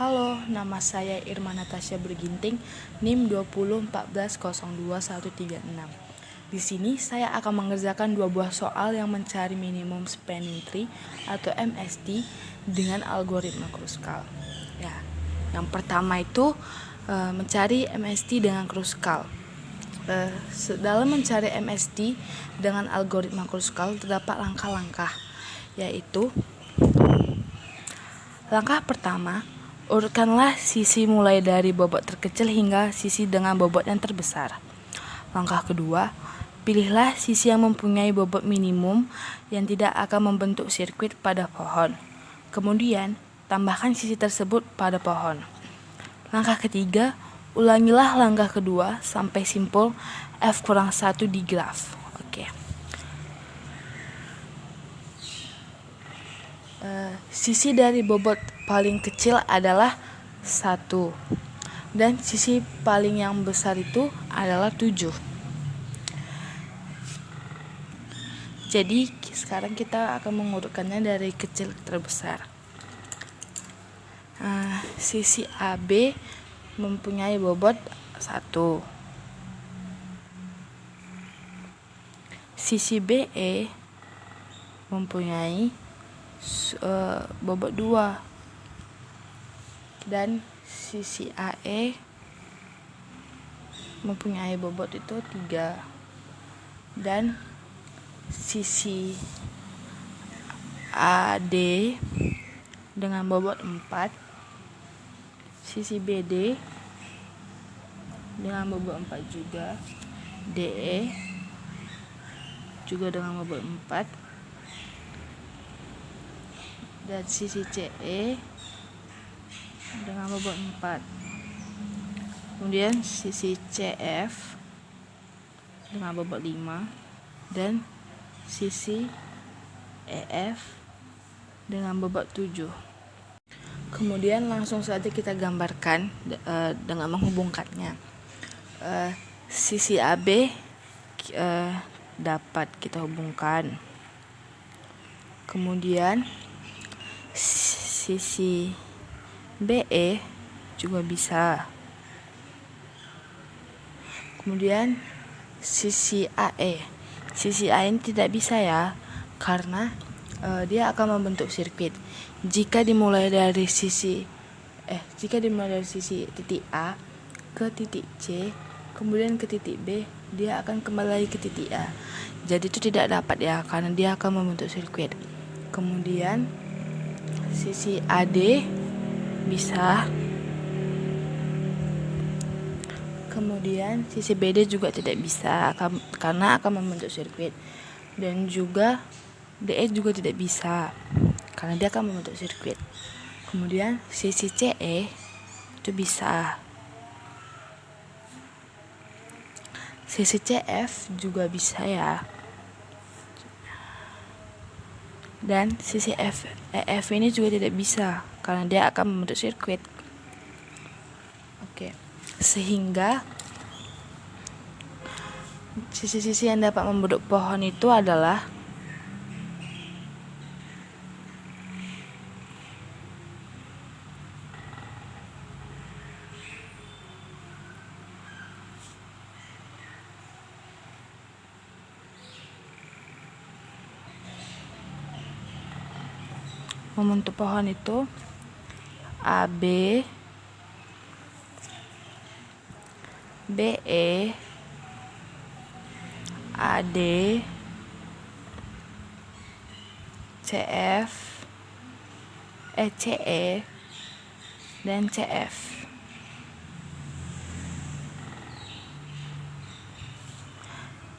Halo, nama saya Irma Natasha Berginting, NIM 2014021136. Di sini saya akan mengerjakan dua buah soal yang mencari minimum spanning tree atau MST dengan algoritma Kruskal. Ya, yang pertama itu mencari MST dengan Kruskal. Dalam mencari MST dengan algoritma Kruskal terdapat langkah-langkah, yaitu langkah pertama, urutkanlah sisi mulai dari bobot terkecil hingga sisi dengan bobot yang terbesar. Langkah kedua, pilihlah sisi yang mempunyai bobot minimum yang tidak akan membentuk sirkuit pada pohon. Kemudian, tambahkan sisi tersebut pada pohon. Langkah ketiga, ulangilah langkah kedua sampai simpul F-1 di graf. Sisi dari bobot paling kecil adalah 1 dan sisi paling yang besar itu adalah 7. Jadi sekarang kita akan mengurutkannya dari kecil ke terbesar. Sisi AB mempunyai bobot 1. Sisi BE mempunyai bobot 2 dan sisi AE mempunyai bobot itu 3 dan sisi AD dengan bobot 4, sisi BD dengan bobot 4 juga, DE juga dengan bobot 4, dan sisi CE dengan bobot 4. Kemudian sisi CF dengan bobot 5 dan sisi EF dengan bobot 7. Kemudian langsung saja kita gambarkan dengan menghubungkannya. Sisi AB dapat kita hubungkan. Kemudian sisi BE juga bisa. Kemudian sisi AE. Sisi AE ini tidak bisa ya, karena dia akan membentuk sirkuit. Jika dimulai dari sisi titik A ke titik C, kemudian ke titik B, dia akan kembali lagi ke titik A. Jadi itu tidak dapat ya, karena dia akan membentuk sirkuit. Kemudian sisi AD bisa. Kemudian sisi BD juga tidak bisa karena akan membentuk sirkuit. Dan juga DE juga tidak bisa karena dia akan membentuk sirkuit. Kemudian sisi CE itu bisa. Sisi CF juga bisa ya. Dan sisi EF ini juga tidak bisa karena dia akan membentuk sirkuit. Sehingga sisi-sisi yang dapat membentuk pohon itu adalah membentuk pohon itu AB, BE, AD, CF, CE, dan CF.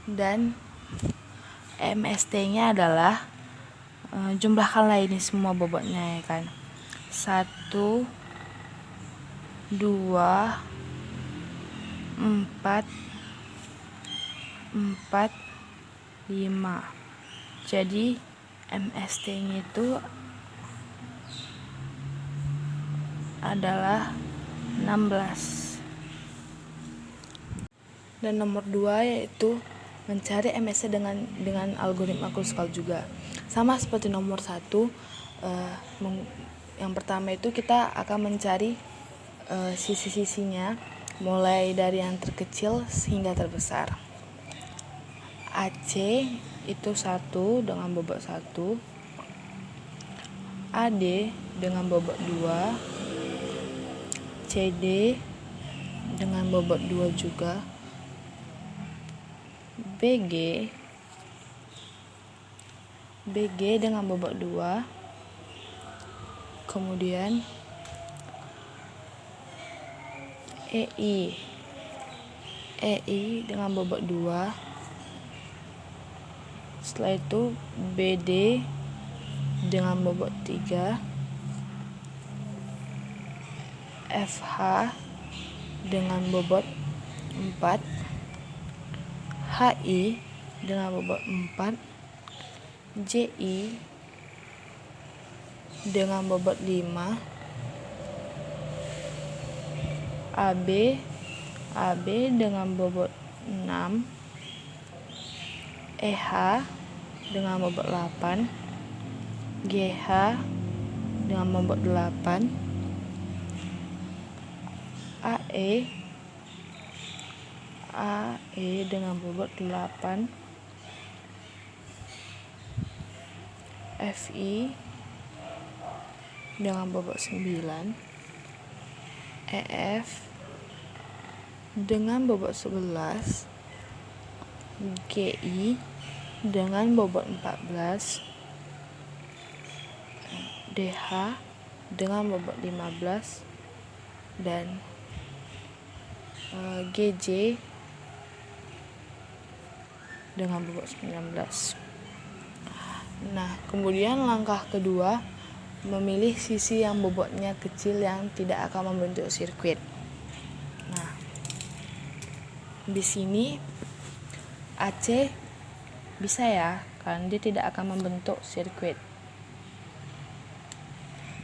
Dan MST-nya adalah jumlahkanlah ini semua bobotnya ya kan. 1, 2, 4, 5. Jadi MST-nya itu adalah 16. Dan nomor 2 yaitu mencari MST dengan algoritma Kruskal juga. Sama seperti nomor 1, Yang pertama itu kita akan mencari sisi-sisinya mulai dari yang terkecil hingga terbesar. AC itu 1 dengan bobot 1, AD dengan bobot 2, CD dengan bobot 2 juga, BG dengan bobot 2, kemudian EI dengan bobot 2, setelah itu BD dengan bobot 3, FH dengan bobot 4, HI dengan bobot 4, JI dengan bobot 5, AB dengan bobot 6, EH dengan bobot 8, GH dengan bobot 8, AE dengan bobot 8, FI dengan bobot 9, EF dengan bobot 11, GI dengan bobot 14, DH dengan bobot 15, dan GJ dengan bobot 19. Nah, kemudian langkah kedua, memilih sisi yang bobotnya kecil yang tidak akan membentuk sirkuit. Nah, di sini AC bisa ya, karena dia tidak akan membentuk sirkuit.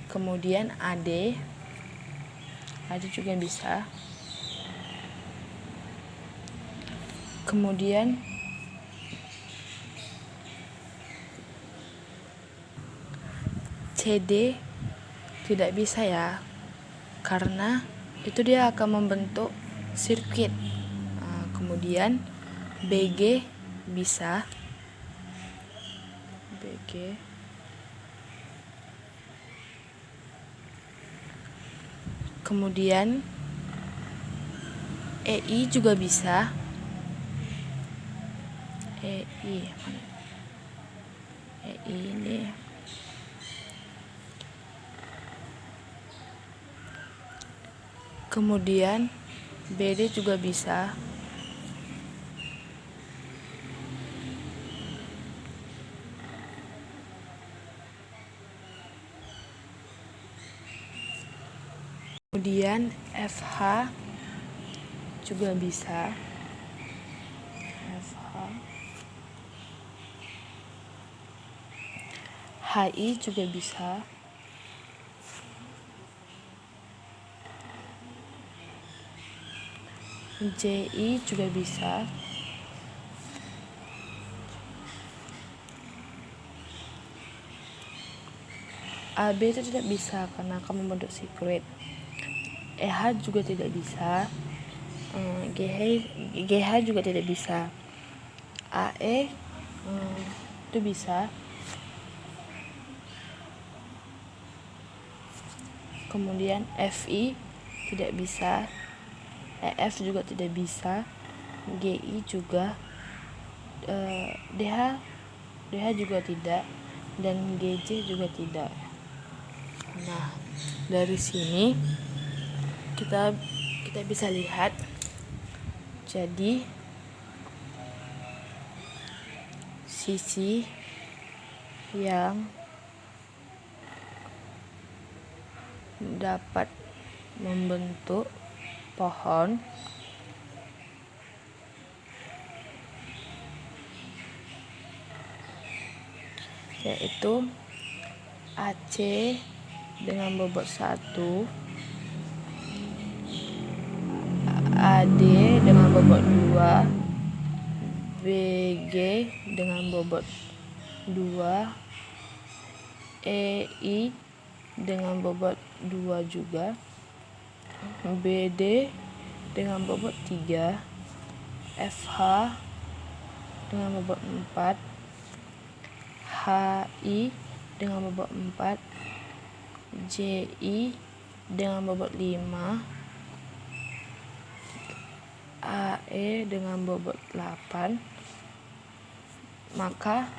Kemudian AD juga bisa. Kemudian CD tidak bisa ya, karena itu dia akan membentuk sirkuit. Kemudian BG bisa. BG. Kemudian EI juga bisa. EI ini. Kemudian BD juga bisa. Kemudian FH juga bisa. FH. HI juga bisa. JI juga bisa. AB itu tidak bisa karena akan membentuk sirkuit. EH juga tidak bisa. GH juga tidak bisa. AE itu bisa. Kemudian FI tidak bisa. EF juga tidak bisa. GI juga. DH juga tidak, dan GJ juga tidak. Nah, dari sini kita bisa lihat, jadi sisi yang dapat membentuk pohon yaitu AC dengan bobot 1, AD dengan bobot 2, BG dengan bobot 2, EI dengan bobot 2 juga, BD dengan bobot 3, FH dengan bobot 4, HI dengan bobot 4, JI dengan bobot 5, AE dengan bobot 8, maka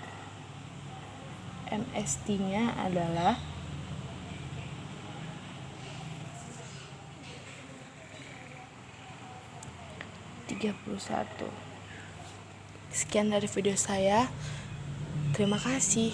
MST-nya adalah 31. Sekian dari video saya. Terima kasih.